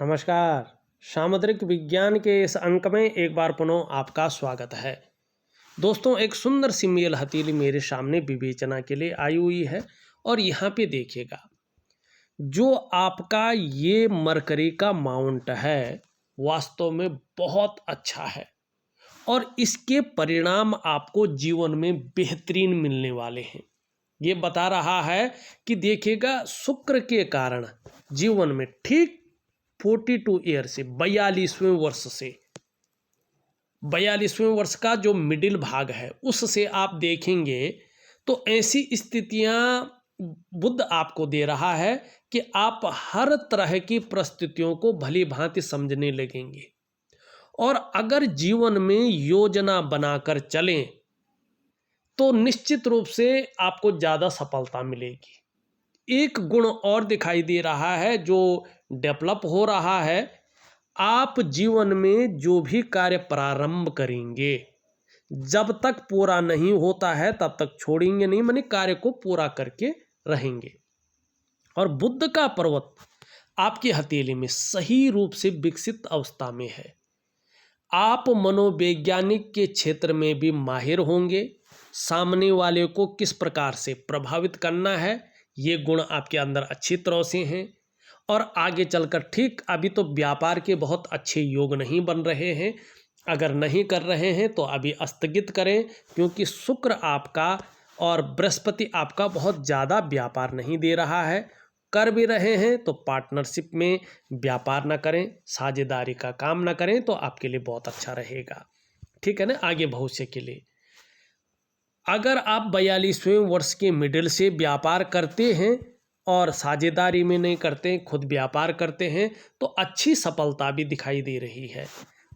नमस्कार। सामुद्रिक विज्ञान के इस अंक में एक बार पुनः आपका स्वागत है। दोस्तों, एक सुंदर सी मेल हथेली मेरे सामने विवेचना के लिए आई हुई है और यहाँ पे देखिएगा, जो आपका ये मरकरी का माउंट है वास्तव में बहुत अच्छा है और इसके परिणाम आपको जीवन में बेहतरीन मिलने वाले हैं। ये बता रहा है कि देखिएगा, शुक्र के कारण जीवन में ठीक 42 ईयर से 42वें वर्ष का जो मिडिल भाग है उससे आप देखेंगे तो ऐसी स्थितियां बुद्ध आपको दे रहा है कि आप हर तरह की परिस्थितियों को भली भांति समझने लगेंगे और अगर जीवन में योजना बनाकर चलें तो निश्चित रूप से आपको ज़्यादा सफलता मिलेगी। एक गुण और दिखाई दे रहा है जो डेवलप हो रहा है। आप जीवन में जो भी कार्य प्रारंभ करेंगे, जब तक पूरा नहीं होता है तब तक छोड़ेंगे नहीं, माने कार्य को पूरा करके रहेंगे। और बुद्ध का पर्वत आपकी हथेली में सही रूप से विकसित अवस्था में है। आप मनोवैज्ञानिक के क्षेत्र में भी माहिर होंगे। सामने वाले को किस प्रकार से प्रभावित करना है, ये गुण आपके अंदर अच्छी तरह से हैं। और आगे चलकर ठीक अभी तो व्यापार के बहुत अच्छे योग नहीं बन रहे हैं, अगर नहीं कर रहे हैं तो अभी स्थगित करें, क्योंकि शुक्र आपका और बृहस्पति आपका बहुत ज़्यादा व्यापार नहीं दे रहा है। कर भी रहे हैं तो पार्टनरशिप में व्यापार ना करें, साझेदारी का काम ना करें तो आपके लिए बहुत अच्छा रहेगा। ठीक है ना। आगे भविष्य के लिए अगर आप 42वें वर्ष के मिडिल से व्यापार करते हैं और साझेदारी में नहीं करते, खुद व्यापार करते हैं, तो अच्छी सफलता भी दिखाई दे रही है।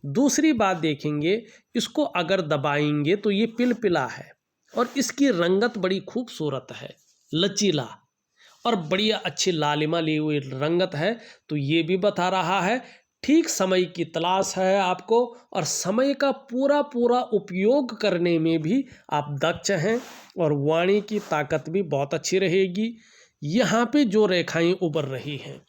दूसरी बात देखेंगे, इसको अगर दबाएंगे तो ये पिलपिला है और इसकी रंगत बड़ी खूबसूरत है, लचीला और बढ़िया अच्छी लालिमा ली हुई रंगत है। तो ये भी बता रहा है ठीक समय की तलाश है आपको और समय का पूरा पूरा उपयोग करने में भी आप दक्ष हैं और वाणी की ताकत भी बहुत अच्छी रहेगी। यहाँ पे जो रेखाएं उभर रही हैं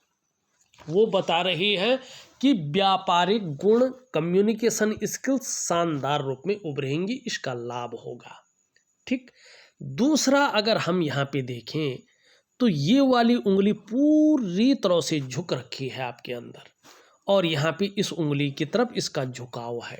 वो बता रही है कि व्यापारिक गुण, कम्युनिकेशन स्किल्स शानदार रूप में उभरेंगी, इसका लाभ होगा। ठीक। दूसरा, अगर हम यहाँ पे देखें तो ये वाली उंगली पूरी तरह से झुक रखी है आपके अंदर और यहाँ पे इस उंगली की तरफ इसका झुकाव है,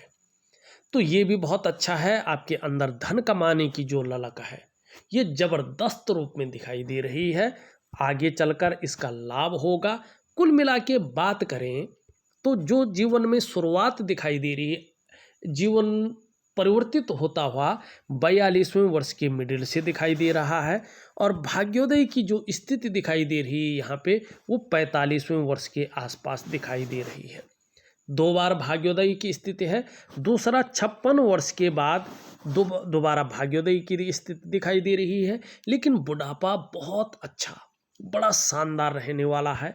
तो ये भी बहुत अच्छा है। आपके अंदर धन कमाने की जो ललक है ये जबरदस्त रूप में दिखाई दे रही है। आगे चलकर इसका लाभ होगा। कुल मिला के बात करें तो जो जीवन में शुरुआत दिखाई दे रही है, जीवन परिवर्तित होता हुआ 42वें वर्ष के मिडिल से दिखाई दे रहा है और भाग्योदय की जो स्थिति दिखाई दे रही है यहाँ पे वो 45वें वर्ष के आसपास दिखाई दे रही है। 2 बार भाग्योदय की स्थिति है। दूसरा, 56 वर्ष के बाद दोबारा भाग्योदय की स्थिति दिखाई दे रही है। लेकिन बुढ़ापा बहुत अच्छा, बड़ा शानदार रहने वाला है।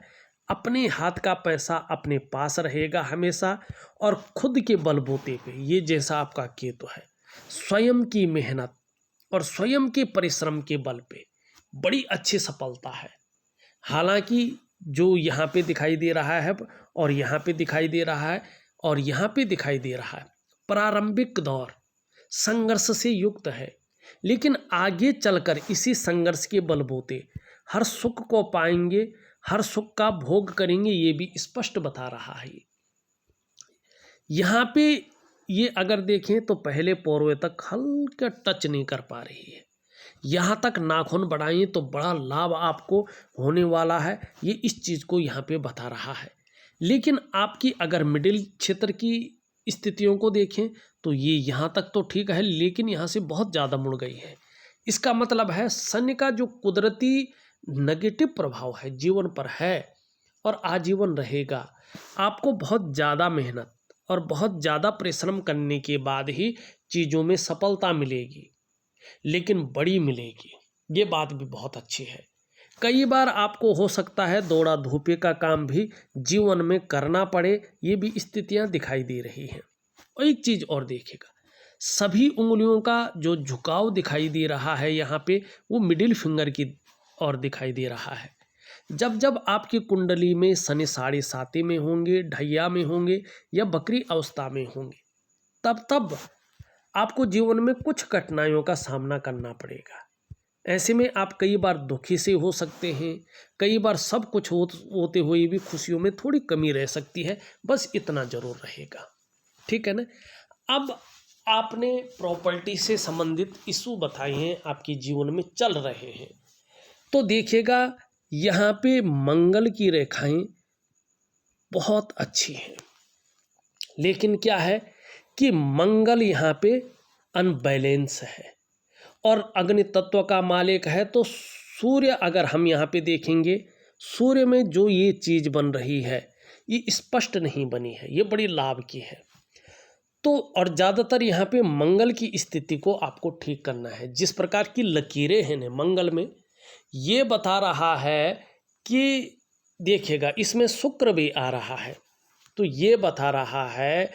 अपने हाथ का पैसा अपने पास रहेगा हमेशा और खुद के बलबूते पे, ये जैसा आपका केतु है, स्वयं की मेहनत और स्वयं के परिश्रम के बल पे बड़ी अच्छी सफलता है। हालांकि जो यहाँ पे दिखाई दे रहा है और यहाँ पे दिखाई दे रहा है और यहाँ पे दिखाई दे रहा है, प्रारंभिक दौर संघर्ष से युक्त है, लेकिन आगे चलकर इसी संघर्ष के बलबूते हर सुख को पाएंगे, हर सुख का भोग करेंगे, ये भी स्पष्ट बता रहा है। यहाँ पे ये अगर देखें तो पहले पोरवे तक हल्का टच नहीं कर पा रही है, यहाँ तक नाखून बढ़ाएं तो बड़ा लाभ आपको होने वाला है, ये इस चीज़ को यहाँ पे बता रहा है। लेकिन आपकी अगर मिडिल क्षेत्र की स्थितियों को देखें तो ये यहाँ तक तो ठीक है, लेकिन यहाँ से बहुत ज़्यादा मुड़ गई है। इसका मतलब है शनि का जो कुदरती नेगेटिव प्रभाव है जीवन पर है और आजीवन रहेगा। आपको बहुत ज़्यादा मेहनत और बहुत ज़्यादा परिश्रम करने के बाद ही चीज़ों में सफलता मिलेगी, लेकिन बड़ी मिलेगी, ये बात भी बहुत अच्छी है। कई बार आपको हो सकता है दौड़ा धूपे का काम भी जीवन में करना पड़े, ये भी स्थितियां दिखाई दे रही हैं। और एक चीज़ और देखिएगा, सभी उंगलियों का जो झुकाव दिखाई दे रहा है यहाँ पे वो मिडिल फिंगर की ओर दिखाई दे रहा है। जब जब आपकी कुंडली में शनि 7.5 में होंगे, ढैया में होंगे या बकरी अवस्था में होंगे, तब तब आपको जीवन में कुछ कठिनाइयों का सामना करना पड़ेगा। ऐसे में आप कई बार दुखी से हो सकते हैं, कई बार सब कुछ होते हुए भी खुशियों में थोड़ी कमी रह सकती है, बस इतना जरूर रहेगा। ठीक है ना। अब आपने प्रॉपर्टी से संबंधित इशू बताए हैं, आपके जीवन में चल रहे हैं, तो देखिएगा यहाँ पे मंगल की रेखाएं बहुत अच्छी हैं, लेकिन क्या है कि मंगल यहाँ पे अनबैलेंस है और अग्नि तत्व का मालिक है। तो सूर्य अगर हम यहाँ पे देखेंगे, सूर्य में जो ये चीज़ बन रही है ये स्पष्ट नहीं बनी है, ये बड़ी लाभ की है। तो और ज़्यादातर यहाँ पे मंगल की स्थिति को आपको ठीक करना है। जिस प्रकार की लकीरें हैं न मंगल में, ये बता रहा है कि देखिएगा इसमें शुक्र भी आ रहा है, तो ये बता रहा है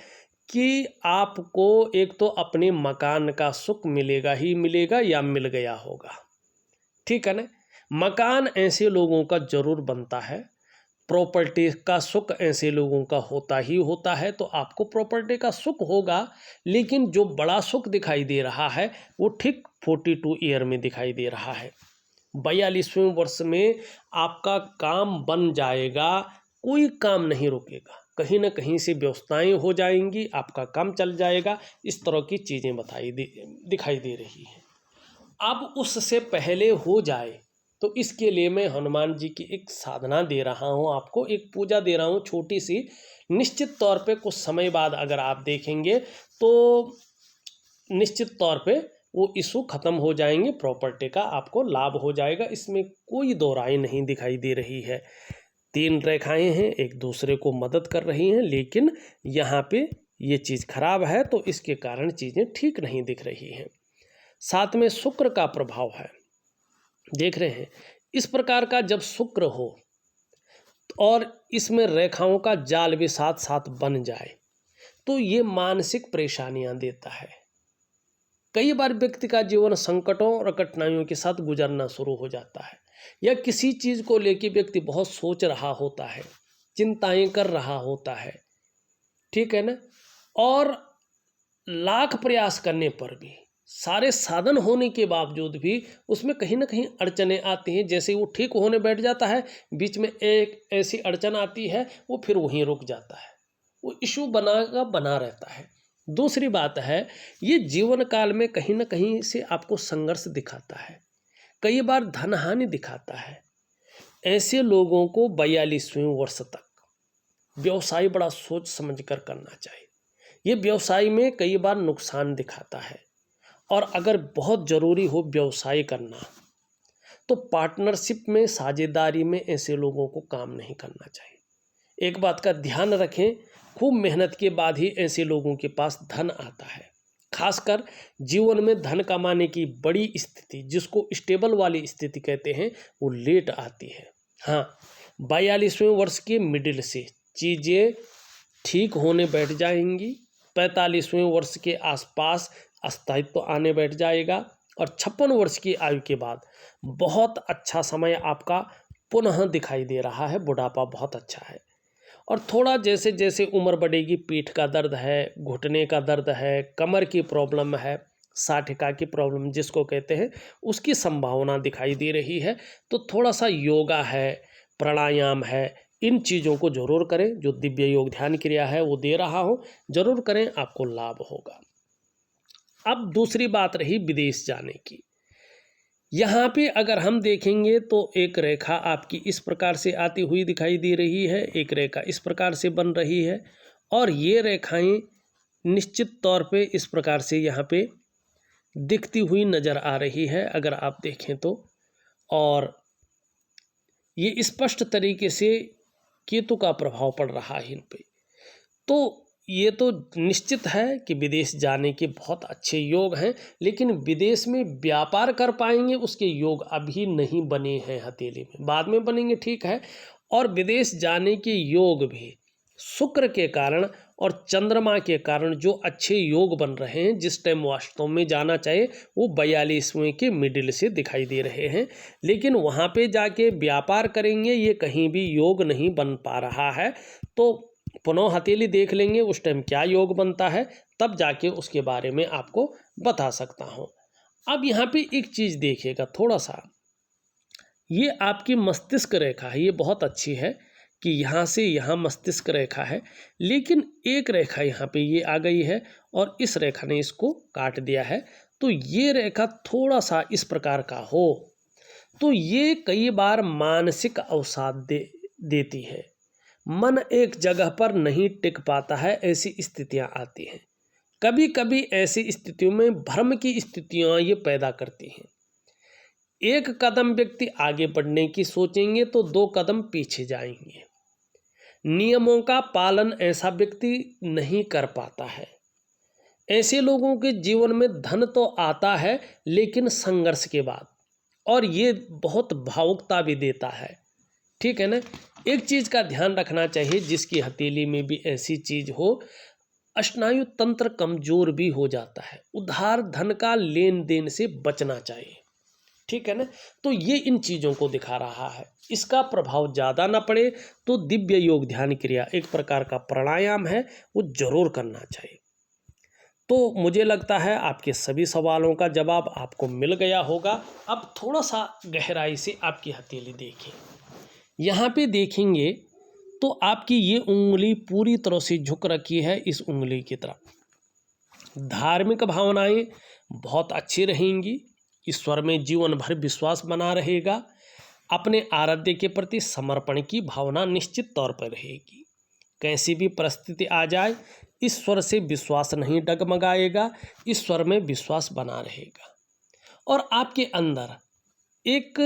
कि आपको एक तो अपने मकान का सुख मिलेगा ही मिलेगा या मिल गया होगा। ठीक है ना। मकान ऐसे लोगों का जरूर बनता है, प्रॉपर्टी का सुख ऐसे लोगों का होता ही होता है, तो आपको प्रॉपर्टी का सुख होगा। लेकिन जो बड़ा सुख दिखाई दे रहा है वो ठीक 42 ईयर में दिखाई दे रहा है। 42वें वर्ष में आपका काम बन जाएगा, कोई काम नहीं रुकेगा, कहीं ना कहीं से व्यवस्थाएं हो जाएंगी, आपका काम चल जाएगा। इस तरह की चीज़ें दिखाई दे रही हैं। अब उससे पहले हो जाए तो इसके लिए मैं हनुमान जी की एक साधना दे रहा हूँ, आपको एक पूजा दे रहा हूँ छोटी सी। निश्चित तौर पे कुछ समय बाद अगर आप देखेंगे तो निश्चित तौर पे वो इशू ख़त्म हो जाएंगे, प्रॉपर्टी का आपको लाभ हो जाएगा, इसमें कोई दो राय नहीं दिखाई दे रही है। 3 रेखाएं हैं, एक दूसरे को मदद कर रही हैं, लेकिन यहाँ पे ये चीज़ खराब है तो इसके कारण चीज़ें ठीक नहीं दिख रही हैं। साथ में शुक्र का प्रभाव है, देख रहे हैं। इस प्रकार का जब शुक्र हो और इसमें रेखाओं का जाल भी साथ साथ बन जाए तो ये मानसिक परेशानियां देता है। कई बार व्यक्ति का जीवन संकटों और कठिनाइयों के साथ गुजरना शुरू हो जाता है, या किसी चीज़ को लेकर व्यक्ति बहुत सोच रहा होता है, चिंताएं कर रहा होता है। ठीक है ना। और लाख प्रयास करने पर भी, सारे साधन होने के बावजूद भी उसमें कहीं ना कहीं अड़चनें आती हैं। जैसे वो ठीक होने बैठ जाता है, बीच में एक ऐसी अड़चन आती है, वो फिर वहीं रुक जाता है, वो इशू बना रहता है। दूसरी बात है, ये जीवन काल में कहीं ना कहीं से आपको संघर्ष दिखाता है, कई बार धनहानि दिखाता है। ऐसे लोगों को 42वें वर्ष तक व्यवसाय बड़ा सोच समझ कर करना चाहिए। ये व्यवसाय में कई बार नुकसान दिखाता है, और अगर बहुत ज़रूरी हो व्यवसाय करना तो पार्टनरशिप में, साझेदारी में ऐसे लोगों को काम नहीं करना चाहिए। एक बात का ध्यान रखें, खूब मेहनत के बाद ही ऐसे लोगों के पास धन आता है। खासकर जीवन में धन कमाने की बड़ी स्थिति, जिसको स्टेबल वाली स्थिति कहते हैं, वो लेट आती है। हाँ, 42वें वर्ष के मिडिल से चीज़ें ठीक होने बैठ जाएंगी। 45वें वर्ष के आसपास स्थायित्व आने बैठ जाएगा, और 56 वर्ष की आयु के बाद बहुत अच्छा समय आपका पुनः दिखाई दे रहा है। बुढ़ापा बहुत अच्छा है। और थोड़ा जैसे जैसे उम्र बढ़ेगी, पीठ का दर्द है, घुटने का दर्द है, कमर की प्रॉब्लम है, साठिका की प्रॉब्लम जिसको कहते हैं, उसकी संभावना दिखाई दे रही है। तो थोड़ा सा योगा है, प्राणायाम है, इन चीज़ों को जरूर करें। जो दिव्य योग ध्यान क्रिया है वो दे रहा हूँ, जरूर करें, आपको लाभ होगा। अब दूसरी बात रही विदेश जाने की। यहाँ पे अगर हम देखेंगे तो एक रेखा आपकी इस प्रकार से आती हुई दिखाई दे रही है, एक रेखा इस प्रकार से बन रही है, और ये रेखाएं निश्चित तौर पे इस प्रकार से यहाँ पे दिखती हुई नज़र आ रही है अगर आप देखें तो। और ये स्पष्ट तरीके से केतु का प्रभाव पड़ रहा है इन पे। तो ये तो निश्चित है कि विदेश जाने के बहुत अच्छे योग हैं, लेकिन विदेश में व्यापार कर पाएंगे उसके योग अभी नहीं बने हैं हथेली में, बाद में बनेंगे, ठीक है। और विदेश जाने के योग भी शुक्र के कारण और चंद्रमा के कारण जो अच्छे योग बन रहे हैं, जिस टाइम वास्तव में जाना चाहिए वो 42वें के मिडिल से दिखाई दे रहे हैं, लेकिन वहाँ पे जाके व्यापार करेंगे ये कहीं भी योग नहीं बन पा रहा है। तो पुनः हथेली देख लेंगे उस टाइम क्या योग बनता है, तब जाके उसके बारे में आपको बता सकता हूँ। अब यहाँ पे एक चीज़ देखिएगा थोड़ा सा, ये आपकी मस्तिष्क रेखा है, ये बहुत अच्छी है कि यहाँ से यहाँ मस्तिष्क रेखा है, लेकिन एक रेखा यहाँ पे ये आ गई है और इस रेखा ने इसको काट दिया है। तो ये रेखा थोड़ा सा इस प्रकार का हो तो ये कई बार मानसिक अवसाद देती है। मन एक जगह पर नहीं टिक पाता है, ऐसी स्थितियाँ आती हैं। कभी कभी ऐसी स्थितियों में भ्रम की स्थितियाँ ये पैदा करती हैं। एक कदम व्यक्ति आगे बढ़ने की सोचेंगे तो 2 कदम पीछे जाएंगे। नियमों का पालन ऐसा व्यक्ति नहीं कर पाता है। ऐसे लोगों के जीवन में धन तो आता है लेकिन संघर्ष के बाद, और ये बहुत भावुकता भी देता है। ठीक है ना। एक चीज़ का ध्यान रखना चाहिए, जिसकी हथेली में भी ऐसी चीज़ हो, स्नायु तंत्र कमजोर भी हो जाता है। उधार धन का लेन देन से बचना चाहिए। ठीक है ना। तो ये इन चीज़ों को दिखा रहा है। इसका प्रभाव ज़्यादा ना पड़े तो दिव्य योग ध्यान क्रिया एक प्रकार का प्राणायाम है, वो जरूर करना चाहिए। तो मुझे लगता है आपके सभी सवालों का जवाब आपको मिल गया होगा। अब थोड़ा सा गहराई से आपकी हथेली देखें। यहाँ पे देखेंगे तो आपकी ये उंगली पूरी तरह से झुक रखी है इस उंगली की तरफ। धार्मिक भावनाएं बहुत अच्छी रहेंगी। ईश्वर में जीवन भर विश्वास बना रहेगा। अपने आराध्य के प्रति समर्पण की भावना निश्चित तौर पर रहेगी। कैसी भी परिस्थिति आ जाए ईश्वर से विश्वास नहीं डगमगाएगा, ईश्वर में विश्वास बना रहेगा। और आपके अंदर एक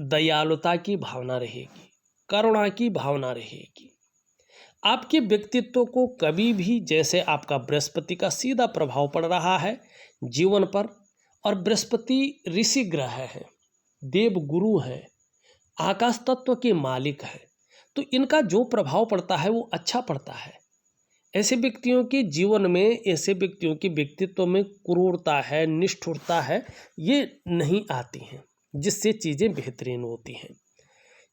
दयालुता की भावना रहेगी, करुणा की भावना रहेगी। आपके व्यक्तित्व को कभी भी, जैसे आपका बृहस्पति का सीधा प्रभाव पड़ रहा है जीवन पर, और बृहस्पति ऋषि ग्रह है, देव गुरु है, आकाश तत्व के मालिक है, तो इनका जो प्रभाव पड़ता है वो अच्छा पड़ता है। ऐसे व्यक्तियों के जीवन में, ऐसे व्यक्तियों के व्यक्तित्व में क्रूरता है, निष्ठुरता है, ये नहीं आती हैं, जिससे चीज़ें बेहतरीन होती हैं।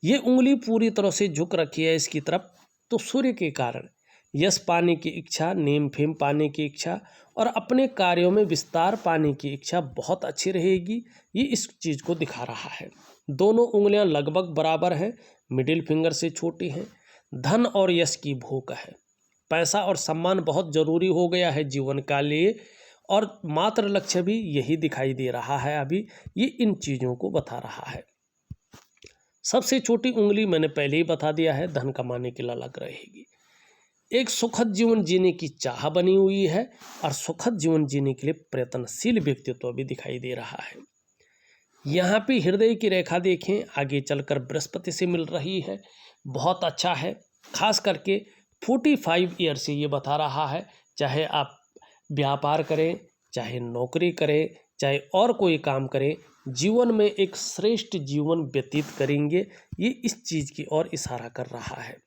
ये उंगली पूरी तरह से झुक रखी है इसकी तरफ, तो सूर्य के कारण यश पाने की इच्छा, नेम फेम पाने की इच्छा और अपने कार्यों में विस्तार पाने की इच्छा बहुत अच्छी रहेगी। ये इस चीज़ को दिखा रहा है। दोनों उंगलियां लगभग बराबर हैं, मिडिल फिंगर से छोटी हैं। धन और यश की भूख है। पैसा और सम्मान बहुत ज़रूरी हो गया है जीवन का लिए, और मात्र लक्ष्य भी यही दिखाई दे रहा है अभी। ये इन चीज़ों को बता रहा है। सबसे छोटी उंगली मैंने पहले ही बता दिया है, धन कमाने के लिए अलग रहेगी। एक सुखद जीवन जीने की चाह बनी हुई है और सुखद जीवन जीने के लिए प्रयत्नशील व्यक्तित्व भी दिखाई दे रहा है। यहाँ पे हृदय की रेखा देखें, आगे चलकर बृहस्पति से मिल रही है, बहुत अच्छा है। खास करके 45 ईयर से ये बता रहा है, चाहे आप व्यापार करें, चाहे नौकरी करें, चाहे और कोई काम करें, जीवन में एक श्रेष्ठ जीवन व्यतीत करेंगे। ये इस चीज़ की ओर इशारा कर रहा है।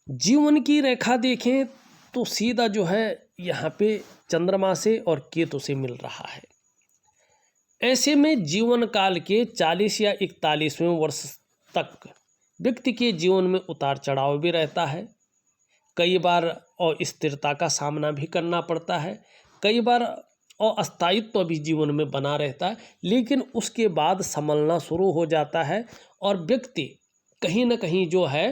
जीवन की रेखा देखें तो सीधा जो है यहाँ पे चंद्रमा से और केतु से मिल रहा है। ऐसे में जीवन काल के 40 या 41वें वर्ष तक व्यक्ति के जीवन में उतार चढ़ाव भी रहता है। कई बार अस्थिरता का सामना भी करना पड़ता है, कई बार अस्थायित्व भी जीवन में बना रहता है, लेकिन उसके बाद संभलना शुरू हो जाता है और व्यक्ति कहीं ना कहीं जो है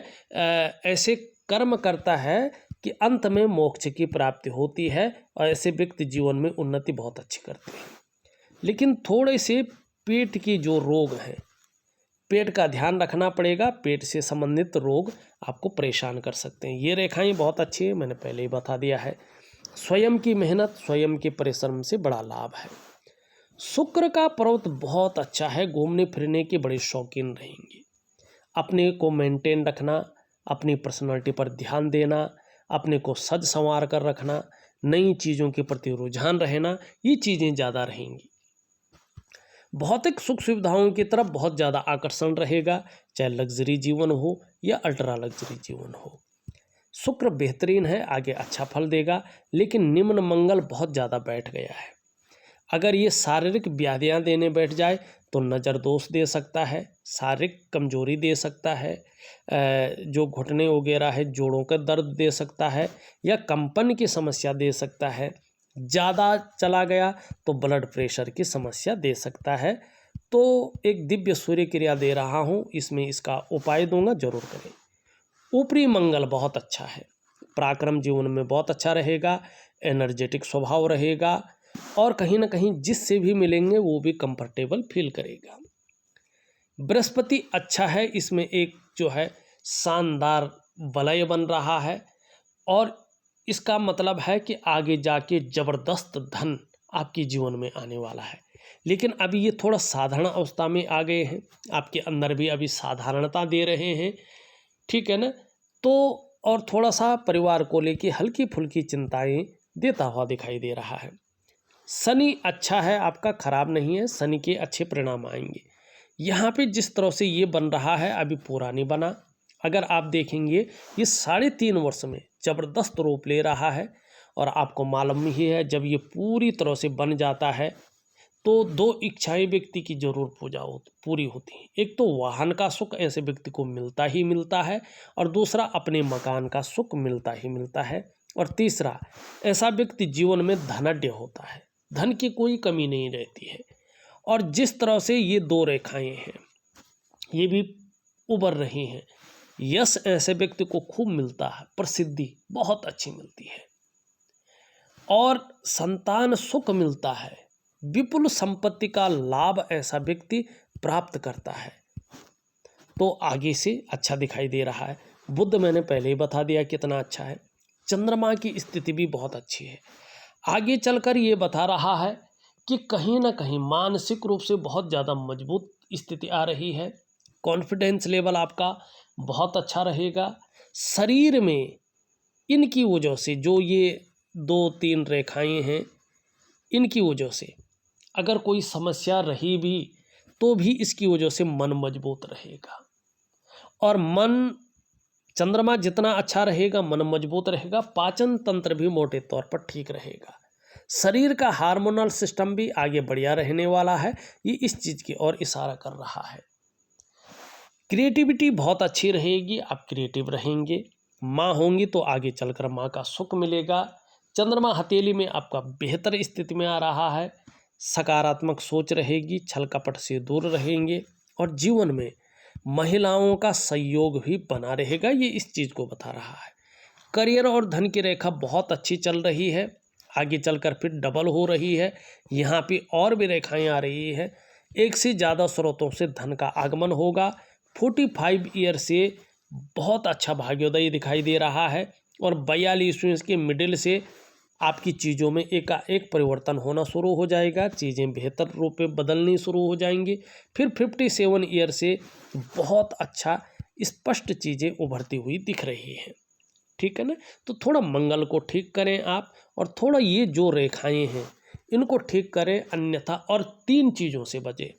ऐसे कर्म करता है कि अंत में मोक्ष की प्राप्ति होती है, और ऐसे व्यक्ति जीवन में उन्नति बहुत अच्छी करते हैं। लेकिन थोड़े से पेट की जो रोग हैं, पेट का ध्यान रखना पड़ेगा। पेट से संबंधित रोग आपको परेशान कर सकते हैं। ये रेखाएं बहुत अच्छी है, मैंने पहले ही बता दिया है। स्वयं की मेहनत, स्वयं के परिश्रम से बड़ा लाभ है। शुक्र का पर्वत बहुत अच्छा है, घूमने फिरने के बड़े शौकीन रहेंगे। अपने को मेंटेन रखना, अपनी पर्सनालिटी पर ध्यान देना, अपने को सज संवार कर रखना, नई चीज़ों के प्रति रुझान रहना, ये चीज़ें ज़्यादा रहेंगी। भौतिक सुख सुविधाओं की तरफ बहुत ज़्यादा आकर्षण रहेगा, चाहे लग्जरी जीवन हो या अल्ट्रा लग्जरी जीवन हो। शुक्र बेहतरीन है, आगे अच्छा फल देगा, लेकिन निम्न मंगल बहुत ज़्यादा बैठ गया है। अगर ये शारीरिक व्याधियाँ देने बैठ जाए तो नज़र दोष दे सकता है, शारीरिक कमजोरी दे सकता है, जो घुटने वगैरह है जोड़ों का दर्द दे सकता है, या कंपन की समस्या दे सकता है। ज़्यादा चला गया तो ब्लड प्रेशर की समस्या दे सकता है। तो एक दिव्य सूर्य क्रिया दे रहा हूँ, इसमें इसका उपाय दूंगा, जरूर करें। ऊपरी मंगल बहुत अच्छा है, पराक्रम जीवन में बहुत अच्छा रहेगा, एनर्जेटिक स्वभाव रहेगा, और कहीं ना कहीं जिससे भी मिलेंगे वो भी कंफर्टेबल फील करेगा। बृहस्पति अच्छा है, इसमें एक जो है शानदार वलय बन रहा है, और इसका मतलब है कि आगे जाके जबरदस्त धन आपके जीवन में आने वाला है। लेकिन अभी ये थोड़ा साधारण अवस्था में आ गए हैं, आपके अंदर भी अभी साधारणता दे रहे हैं, ठीक है ना। तो और थोड़ा सा परिवार को लेके हल्की फुल्की चिंताएं देता हुआ दिखाई दे रहा है। शनि अच्छा है आपका, खराब नहीं है, शनि के अच्छे परिणाम आएंगे। यहाँ पे जिस तरह से ये बन रहा है अभी पूरा नहीं बना। अगर आप देखेंगे ये 3.5 वर्ष में जबरदस्त रूप ले रहा है, और आपको मालूम ही है जब ये पूरी तरह से बन जाता है तो 2 इच्छाएं व्यक्ति की जरूर पूरी होती हैं। एक तो वाहन का सुख ऐसे व्यक्ति को मिलता ही मिलता है, और दूसरा अपने मकान का सुख मिलता ही मिलता है, और तीसरा ऐसा व्यक्ति जीवन में धनाढ्य होता है, धन की कोई कमी नहीं रहती है। और जिस तरह से ये 2 रेखाएं हैं ये भी उभर रही हैं, यश ऐसे व्यक्ति को खूब मिलता है, प्रसिद्धि बहुत अच्छी मिलती है, और संतान सुख मिलता है, विपुल संपत्ति का लाभ ऐसा व्यक्ति प्राप्त करता है। तो आगे से अच्छा दिखाई दे रहा है। बुध मैंने पहले ही बता दिया कितना अच्छा है। चंद्रमा की स्थिति भी बहुत अच्छी है। आगे चलकर ये बता रहा है कि कहीं ना कहीं मानसिक रूप से बहुत ज़्यादा मजबूत स्थिति आ रही है। कॉन्फिडेंस लेवल आपका बहुत अच्छा रहेगा। शरीर में इनकी वजह से जो ये 2-3 रेखाएं हैं, इनकी वजह से अगर कोई समस्या रही भी तो भी इसकी वजह से मन मजबूत रहेगा, और मन चंद्रमा जितना अच्छा रहेगा मन मजबूत रहेगा, पाचन तंत्र भी मोटे तौर पर ठीक रहेगा, शरीर का हार्मोनल सिस्टम भी आगे बढ़िया रहने वाला है। ये इस चीज़ की ओर इशारा कर रहा है। क्रिएटिविटी बहुत अच्छी रहेगी, आप क्रिएटिव रहेंगे। माँ होंगी तो आगे चलकर माँ का सुख मिलेगा। चंद्रमा हथेली में आपका बेहतर स्थिति में आ रहा है। सकारात्मक सोच रहेगी, छल कपट से दूर रहेंगे, और जीवन में महिलाओं का सहयोग भी बना रहेगा। ये इस चीज़ को बता रहा है। करियर और धन की रेखा बहुत अच्छी चल रही है, आगे चलकर फिर डबल हो रही है। यहाँ पे और भी रेखाएं आ रही है। एक से ज़्यादा स्रोतों से धन का आगमन होगा। 45 ईयर से बहुत अच्छा भाग्योदय दिखाई दे रहा है, और 42वें के मिडिल से आपकी चीज़ों में एकाएक परिवर्तन होना शुरू हो जाएगा, चीज़ें बेहतर रूप में बदलनी शुरू हो जाएंगी। फिर 57 ईयर से बहुत अच्छा स्पष्ट चीज़ें उभरती हुई दिख रही हैं, ठीक है ना। तो थोड़ा मंगल को ठीक करें आप, और थोड़ा ये जो रेखाएं हैं इनको ठीक करें, अन्यथा और 3 चीज़ों से बचें।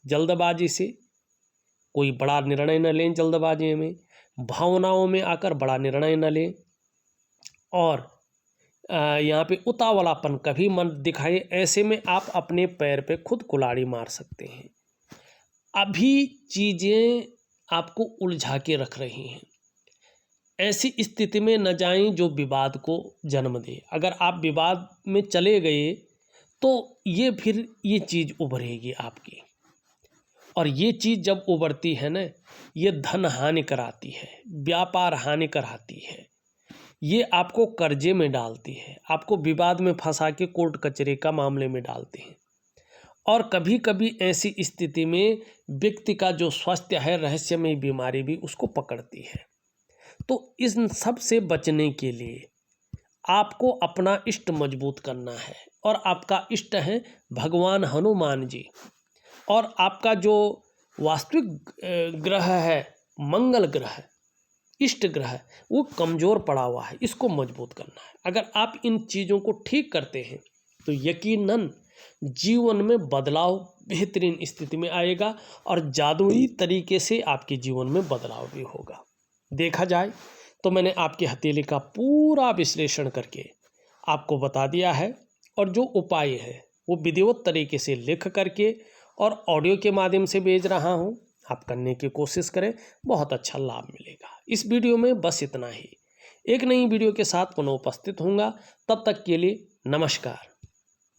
जल्दबाजी से कोई बड़ा निर्णय न लें, जल्दबाजी में भावनाओं में आकर बड़ा निर्णय न लें, और यहाँ पे उतावलापन कभी मत दिखाएं। ऐसे में आप अपने पैर पे खुद कुल्हाड़ी मार सकते हैं। अभी चीज़ें आपको उलझा के रख रही हैं, ऐसी स्थिति में न जाएं जो विवाद को जन्म दे। अगर आप विवाद में चले गए तो ये फिर ये चीज़ उभरेगी आपकी, और ये चीज़ जब उभरती है ना, ये धन हानि कराती है, व्यापार हानि कराती है, ये आपको कर्जे में डालती है, आपको विवाद में फंसा के कोर्ट कचहरी का मामले में डालती है, और कभी कभी ऐसी स्थिति में व्यक्ति का जो स्वास्थ्य है, रहस्यमय बीमारी भी उसको पकड़ती है। तो इन सब से बचने के लिए आपको अपना इष्ट मजबूत करना है, और आपका इष्ट है भगवान हनुमान जी, और आपका जो वास्तविक ग्रह है मंगल ग्रह, इष्ट ग्रह, वो कमज़ोर पड़ा हुआ है, इसको मजबूत करना है। अगर आप इन चीज़ों को ठीक करते हैं तो यकीनन जीवन में बदलाव बेहतरीन स्थिति में आएगा, और जादुई तरीके से आपके जीवन में बदलाव भी होगा। देखा जाए तो मैंने आपकी हथेली का पूरा विश्लेषण करके आपको बता दिया है, और जो उपाय है वो विधिवत तरीके से लिख करके और ऑडियो के माध्यम से भेज रहा हूँ। आप करने की कोशिश करें, बहुत अच्छा लाभ मिलेगा। इस वीडियो में बस इतना ही। एक नई वीडियो के साथ पुनः उपस्थित होऊंगा, तब तक के लिए नमस्कार।